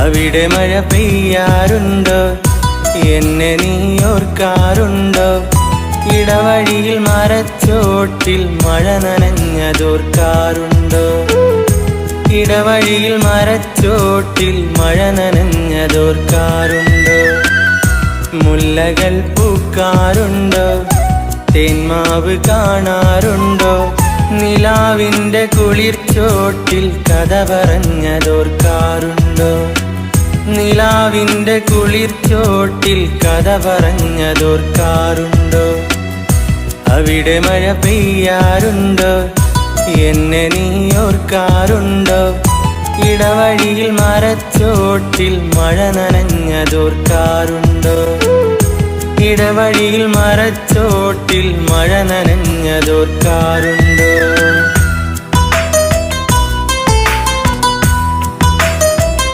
അവിടെ മഴ പെയ്യാറുണ്ടോ? എന്നെ നീ ഓർക്കാറുണ്ടോ? ഇടവഴിയിൽ മരച്ചോട്ടിൽ മഴ നനഞ്ഞതോർക്കാറുണ്ടോ? ഇടവഴിയിൽ മരച്ചോട്ടിൽ മഴ നനഞ്ഞതോർക്കാറുണ്ടോ? മുല്ലകൾ പൂക്കാറുണ്ടോ? തേന്മാവ് കാണാറുണ്ടോ? നിലാവിൻ്റെ കുളിർച്ചോട്ടിൽ കഥ പറഞ്ഞതോർക്കാറുണ്ടോ? നിലാവിൻ്റെ കുളിർച്ചോട്ടിൽ കഥ പറഞ്ഞതോർക്കാറുണ്ടോ? അവിടെ മഴ പെയ്യാറുണ്ടോ? എന്നെ നീ ഓർക്കാറുണ്ടോ? ഇടവഴിയിൽ മരച്ചോട്ടിൽ മഴ നനഞ്ഞതോർക്കാറുണ്ടോ? ഇടവഴിയിൽ മരച്ചോട്ടിൽ മഴ നനഞ്ഞതോർക്കാറുണ്ടോ?